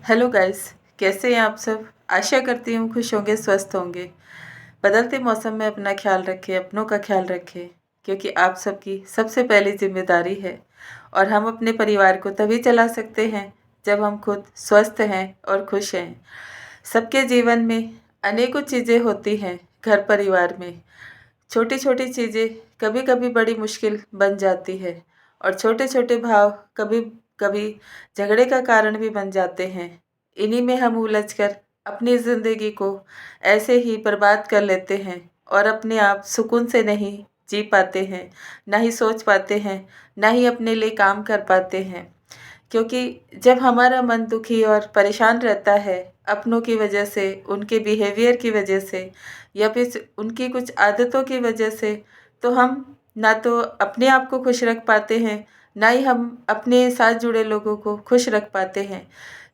Hello guys. कैसे हैं आप सब? आशा करती हूँ खुश होंगे, स्वस्थ होंगे। बदलते मौसम में अपना ख्याल रखें, अपनों का ख्याल रखें, क्योंकि आप सबकी सबसे पहली जिम्मेदारी है। और हम अपने परिवार को तभी चला सकते हैं जब हम खुद स्वस्थ हैं और खुश हैं। सबके जीवन में अनेकों चीज़ें होती हैं। घर परिवार में छोटी छोटी चीज़ें कभी कभी बड़ी मुश्किल बन जाती है, और छोटे छोटे भाव कभी कभी झगड़े का कारण भी बन जाते हैं। इन्हीं में हम उलझकर अपनी ज़िंदगी को ऐसे ही बर्बाद कर लेते हैं और अपने आप सुकून से नहीं जी पाते हैं, ना ही सोच पाते हैं, ना ही अपने लिए काम कर पाते हैं। क्योंकि जब हमारा मन दुखी और परेशान रहता है अपनों की वजह से, उनके बिहेवियर की वजह से, या फिर उनकी कुछ आदतों की वजह से, तो हम ना तो अपने आप को खुश रख पाते हैं, ना ही हम अपने साथ जुड़े लोगों को खुश रख पाते हैं।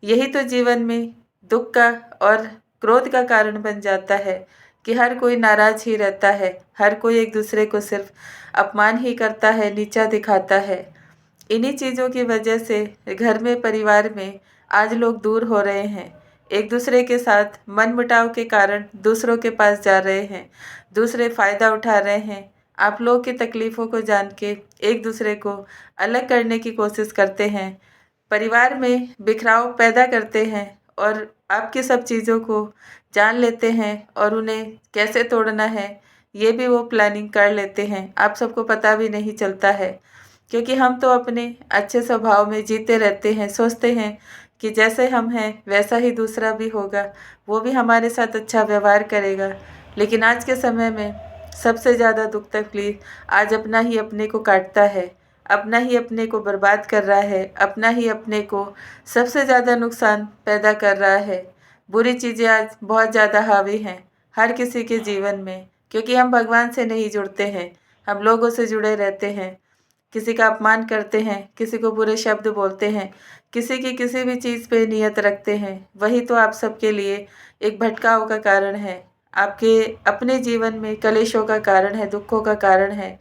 यही तो जीवन में दुख का और क्रोध का कारण बन जाता है कि हर कोई नाराज ही रहता है, हर कोई एक दूसरे को सिर्फ अपमान ही करता है, नीचा दिखाता है। इन्हीं चीज़ों की वजह से घर में, परिवार में आज लोग दूर हो रहे हैं। एक दूसरे के साथ मनमुटाव के कारण दूसरों के पास जा रहे हैं, दूसरे फ़ायदा उठा रहे हैं। आप लोग की तकलीफ़ों को जान के एक दूसरे को अलग करने की कोशिश करते हैं, परिवार में बिखराव पैदा करते हैं, और आपकी सब चीज़ों को जान लेते हैं और उन्हें कैसे तोड़ना है ये भी वो प्लानिंग कर लेते हैं। आप सबको पता भी नहीं चलता है, क्योंकि हम तो अपने अच्छे स्वभाव में जीते रहते हैं, सोचते हैं कि जैसे हम हैं वैसा ही दूसरा भी होगा, वो भी हमारे साथ अच्छा व्यवहार करेगा। लेकिन आज के समय में सबसे ज़्यादा दुख तकलीफ आज अपना ही अपने को काटता है, अपना ही अपने को बर्बाद कर रहा है, अपना ही अपने को सबसे ज़्यादा नुकसान पैदा कर रहा है। बुरी चीज़ें आज बहुत ज़्यादा हावी हैं हर किसी के जीवन में, क्योंकि हम भगवान से नहीं जुड़ते हैं, हम लोगों से जुड़े रहते हैं। किसी का अपमान करते हैं, किसी को बुरे शब्द बोलते हैं, किसी की किसी भी चीज़ पे नियत रखते हैं। वही तो आप सबके लिए एक भटकाव का कारण है, आपके अपने जीवन में कलेशों का कारण है, दुखों का कारण है।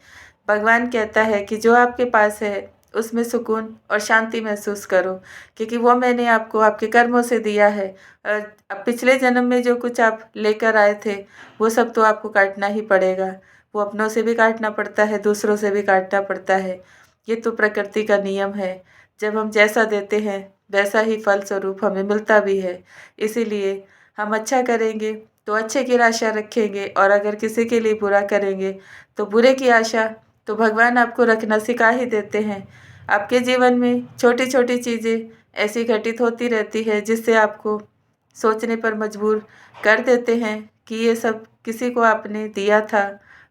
भगवान कहता है कि जो आपके पास है उसमें सुकून और शांति महसूस करो, क्योंकि वो मैंने आपको आपके कर्मों से दिया है। अब पिछले जन्म में जो कुछ आप लेकर आए थे वो सब तो आपको काटना ही पड़ेगा। वो अपनों से भी काटना पड़ता है, दूसरों से भी काटना पड़ता है। ये तो प्रकृति का नियम है। जब हम जैसा देते हैं वैसा ही फल स्वरूप हमें मिलता भी है। इसीलिए हम अच्छा करेंगे तो अच्छे की आशा रखेंगे, और अगर किसी के लिए बुरा करेंगे तो बुरे की आशा तो भगवान आपको रखना सिखा ही देते हैं। आपके जीवन में छोटी छोटी चीज़ें ऐसी घटित होती रहती है जिससे आपको सोचने पर मजबूर कर देते हैं कि ये सब किसी को आपने दिया था,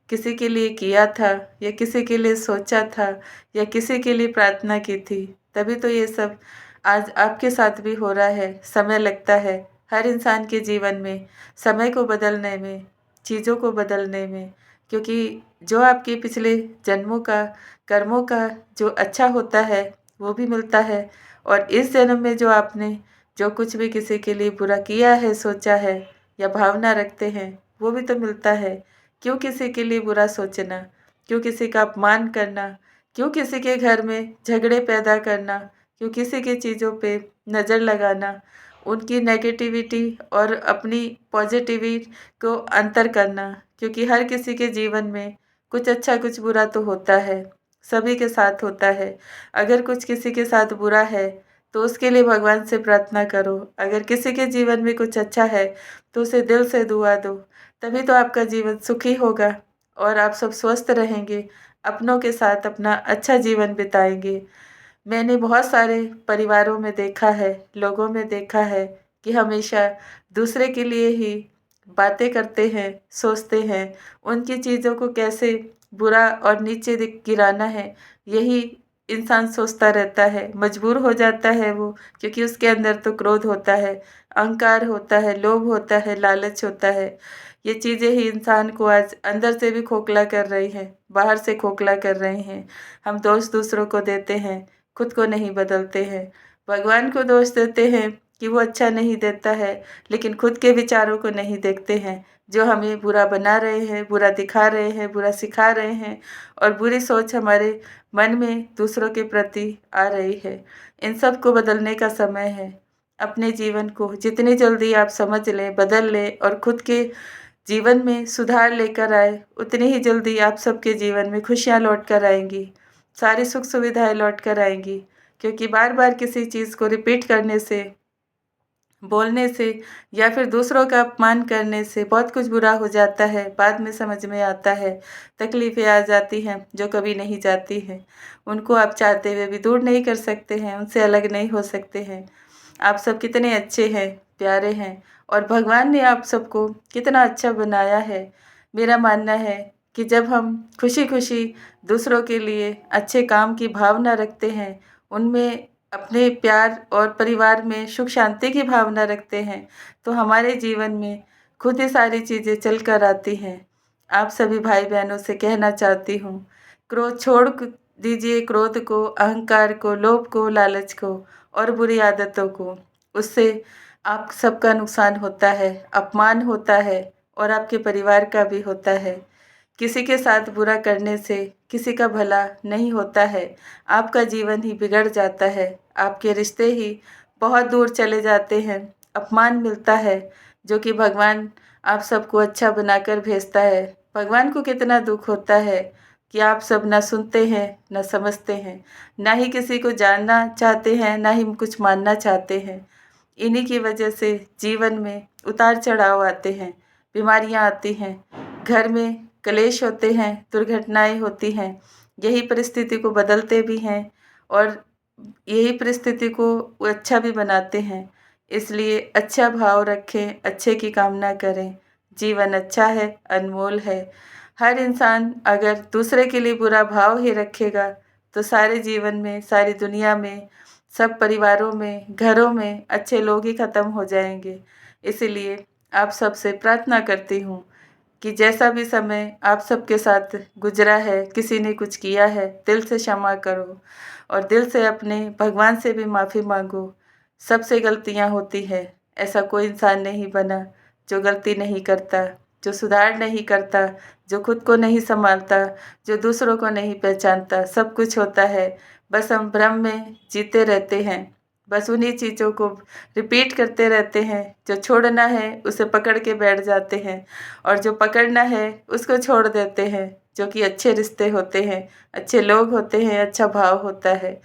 किसी के लिए किया था, या किसी के लिए सोचा था, या किसी के लिए प्रार्थना की थी, तभी तो ये सब आज आपके साथ भी हो रहा है। समय लगता है हर इंसान के जीवन में, समय को बदलने में, चीज़ों को बदलने में, क्योंकि जो आपके पिछले जन्मों का, कर्मों का जो अच्छा होता है वो भी मिलता है, और इस जन्म में जो आपने जो कुछ भी किसी के लिए बुरा किया है, सोचा है, या भावना रखते हैं, वो भी तो मिलता है। क्यों किसी के लिए बुरा सोचना, क्यों किसी का अपमान करना, क्यों किसी के घर में झगड़े पैदा करना, क्यों किसी की चीज़ों पे नज़र लगाना, उनकी नेगेटिविटी और अपनी पॉजिटिविटी को अंतर करना, क्योंकि हर किसी के जीवन में कुछ अच्छा कुछ बुरा तो होता है, सभी के साथ होता है। अगर कुछ किसी के साथ बुरा है तो उसके लिए भगवान से प्रार्थना करो, अगर किसी के जीवन में कुछ अच्छा है तो उसे दिल से दुआ दो, तभी तो आपका जीवन सुखी होगा और आप सब स्वस्थ रहेंगे, अपनों के साथ अपना अच्छा जीवन बिताएंगे। मैंने बहुत सारे परिवारों में देखा है, लोगों में देखा है कि हमेशा दूसरे के लिए ही बातें करते हैं, सोचते हैं, उनकी चीज़ों को कैसे बुरा और नीचे गिराना है, यही इंसान सोचता रहता है। मजबूर हो जाता है वो, क्योंकि उसके अंदर तो क्रोध होता है, अहंकार होता है, लोभ होता है, लालच होता है। ये चीज़ें ही इंसान को आज अंदर से भी खोखला कर रही हैं, बाहर से खोखला कर रही हैं। हम दोष दूसरों को देते हैं, खुद को नहीं बदलते हैं। भगवान को दोष देते हैं कि वो अच्छा नहीं देता है, लेकिन खुद के विचारों को नहीं देखते हैं, जो हमें बुरा बना रहे हैं, बुरा दिखा रहे हैं, बुरा सिखा रहे हैं, और बुरी सोच हमारे मन में दूसरों के प्रति आ रही है। इन सब को बदलने का समय है। अपने जीवन को जितनी जल्दी आप समझ लें, बदल लें और खुद के जीवन में सुधार लेकर आए, उतनी ही जल्दी आप सबके जीवन में खुशियाँ लौट कर आएँगी, सारी सुख सुविधाएँ लौट कर आएँगी। क्योंकि बार-बार किसी चीज़ को रिपीट करने से, बोलने से या फिर दूसरों का अपमान करने से बहुत कुछ बुरा हो जाता है, बाद में समझ में आता है, तकलीफ़ें आ जाती हैं जो कभी नहीं जाती हैं। उनको आप चाहते हुए भी दूर नहीं कर सकते हैं, उनसे अलग नहीं हो सकते हैं। आप सब कितने अच्छे हैं, प्यारे हैं और भगवान ने आप सबको कितना अच्छा बनाया है। मेरा मानना है कि जब हम खुशी-खुशी दूसरों के लिए अच्छे काम की भावना रखते हैं, उनमें अपने प्यार और परिवार में सुख शांति की भावना रखते हैं, तो हमारे जीवन में खुद ही सारी चीज़ें चल कर आती हैं। आप सभी भाई-बहनों से कहना चाहती हूँ, क्रोध छोड़ दीजिए क्रोध को, अहंकार को, लोभ को, लालच को और बुरी आदतों को। उससे आप सबका नुकसान होता है, अपमान होता है और आपके परिवार का भी होता है। किसी के साथ बुरा करने से किसी का भला नहीं होता है, आपका जीवन ही बिगड़ जाता है, आपके रिश्ते ही बहुत दूर चले जाते हैं, अपमान मिलता है, जो कि भगवान आप सबको अच्छा बनाकर भेजता है। भगवान को कितना दुःख होता है कि आप सब ना सुनते हैं, ना समझते हैं, ना ही किसी को जानना चाहते हैं, ना ही कुछ मानना चाहते हैं। इन्हीं की वजह से जीवन में उतार-चढ़ाव आते हैं, बीमारियाँ आती हैं, घर में कलेश होते हैं, दुर्घटनाएँ होती हैं। यही परिस्थिति को बदलते भी हैं और यही परिस्थिति को वो अच्छा भी बनाते हैं। इसलिए अच्छा भाव रखें, अच्छे की कामना करें। जीवन अच्छा है, अनमोल है। हर इंसान अगर दूसरे के लिए बुरा भाव ही रखेगा, तो सारे जीवन में, सारी दुनिया में, सब परिवारों में, घरों में अच्छे लोग ही ख़त्म हो जाएँगे। इसीलिए आप सबसे प्रार्थना करती हूँ कि जैसा भी समय आप सबके साथ गुज़रा है, किसी ने कुछ किया है, दिल से क्षमा करो और दिल से अपने भगवान से भी माफ़ी माँगो। सबसे गलतियाँ होती हैं, ऐसा कोई इंसान नहीं बना जो गलती नहीं करता, जो सुधार नहीं करता, जो खुद को नहीं सँभालता, जो दूसरों को नहीं पहचानता। सब कुछ होता है, बस हम भ्रम में जीते रहते हैं। बस उन्हीं चीज़ों को रिपीट करते रहते हैं, जो छोड़ना है उसे पकड़ के बैठ जाते हैं और जो पकड़ना है उसको छोड़ देते हैं, जो कि अच्छे रिश्ते होते हैं, अच्छे लोग होते हैं, अच्छा भाव होता है।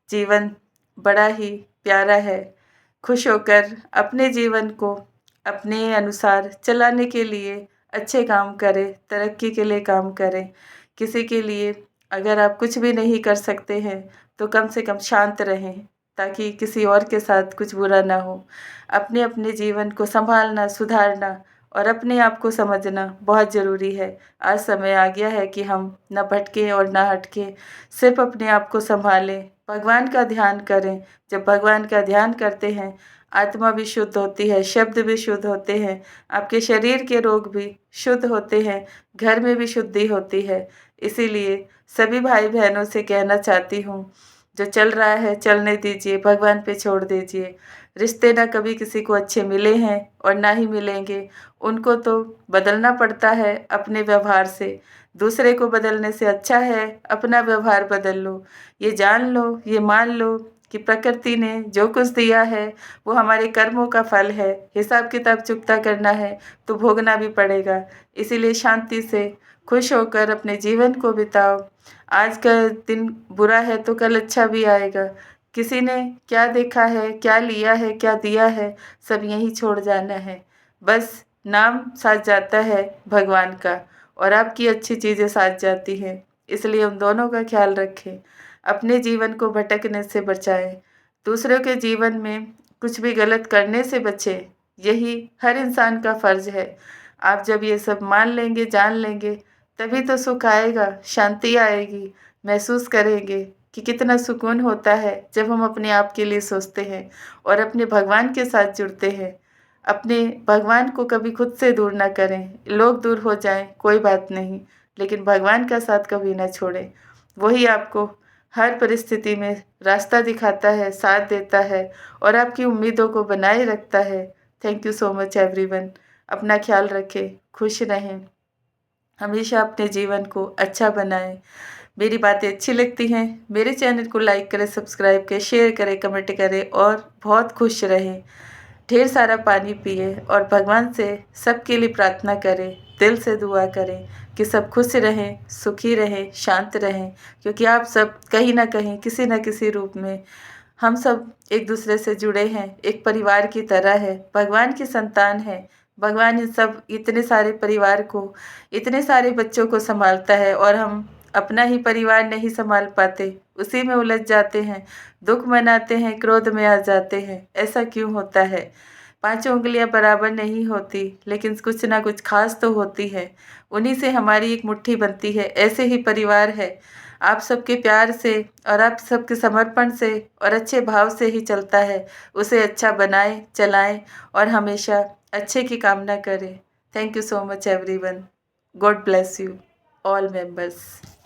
जीवन बड़ा ही प्यारा है। खुश होकर अपने जीवन को अपने अनुसार चलाने के लिए अच्छे काम करें, तरक्की के लिए काम करें। किसी के लिए अगर आप कुछ भी नहीं कर सकते हैं, तो कम से कम शांत रहें, ताकि किसी और के साथ कुछ बुरा ना हो। अपने-अपने जीवन को सँभालना, सुधारना और अपने आप को समझना बहुत ज़रूरी है। आज समय आ गया है कि हम ना भटकें और ना हटकें, सिर्फ़ अपने आप को सँभालें, भगवान का ध्यान करें। जब भगवान का ध्यान करते हैं, आत्मा भी शुद्ध होती है, शब्द भी शुद्ध होते हैं, आपके शरीर के रोग भी शुद्ध होते हैं, घर में भी शुद्धि होती है। इसीलिए सभी भाई-बहनों से कहना चाहती हूँ, जो चल रहा है चलने दीजिए, भगवान पे छोड़ दीजिए। रिश्ते ना कभी किसी को अच्छे मिले हैं और ना ही मिलेंगे। उनको तो बदलना पड़ता है अपने व्यवहार से। दूसरे को बदलने से अच्छा है अपना व्यवहार बदल लो। ये जान लो, ये मान लो कि प्रकृति ने जो कुछ दिया है वो हमारे कर्मों का फल है। हिसाब-किताब चुकता करना है तो भोगना भी पड़ेगा। इसीलिए शांति से, खुश होकर अपने जीवन को बिताओ। आज का दिन बुरा है तो कल अच्छा भी आएगा। किसी ने क्या देखा है, क्या लिया है, क्या दिया है, सब यहीं छोड़ जाना है। बस नाम साथ जाता है भगवान का और आपकी अच्छी चीज़ें साथ जाती हैं। इसलिए उन दोनों का ख़्याल रखें। अपने जीवन को भटकने से बचाएँ। दूसरों के जीवन में कुछ भी गलत करने से बचें। यही हर इंसान का फ़र्ज़ है। आप जब ये सब मान लेंगे, जान लेंगे, तभी तो सुख आएगा, शांति आएगी। महसूस करेंगे कि कितना सुकून होता है जब हम अपने आप के लिए सोचते हैं और अपने भगवान के साथ जुड़ते हैं। अपने भगवान को कभी खुद से दूर ना करें। लोग दूर हो जाएँ कोई बात नहीं, लेकिन भगवान का साथ कभी ना छोड़ें। वही आपको हर परिस्थिति में रास्ता दिखाता है, साथ देता है और आपकी उम्मीदों को बनाए रखता है। Thank you so much everyone. अपना ख़्याल रखें, खुश रहें, हमेशा अपने जीवन को अच्छा बनाएँ। मेरी बातें अच्छी लगती हैं, मेरे चैनल को लाइक करें, सब्सक्राइब करें, शेयर करें, कमेंट करें और बहुत खुश रहें। ढेर सारा पानी पिए और भगवान से सबके लिए प्रार्थना करें, दिल से दुआ करें कि सब खुश रहें, सुखी रहें, शांत रहें, क्योंकि आप सब कहीं न कहीं किसी न किसी रूप में हम सब एक दूसरे से जुड़े हैं, एक परिवार की तरह है, भगवान की संतान है। भगवान इन सब इतने सारे परिवार को, इतने सारे बच्चों को सँभालता है और हम अपना ही परिवार नहीं सँभाल पाते, उसी में उलझ जाते हैं, दुःख मनाते हैं, क्रोध में आ जाते हैं। ऐसा क्यों होता है? पाँचों उँगलियाँ बराबर नहीं होती, लेकिन कुछ ना कुछ ख़ास तो होती है। उन्हीं से हमारी एक मुट्ठी बनती है, ऐसे ही परिवार है। आप सबके प्यार से और आप सबके समर्पण से और अच्छे भाव से ही चलता है। उसे अच्छा बनाएँ, चलाएँ और हमेशा अच्छे की कामना करें। Thank you so much everyone. God bless you all members.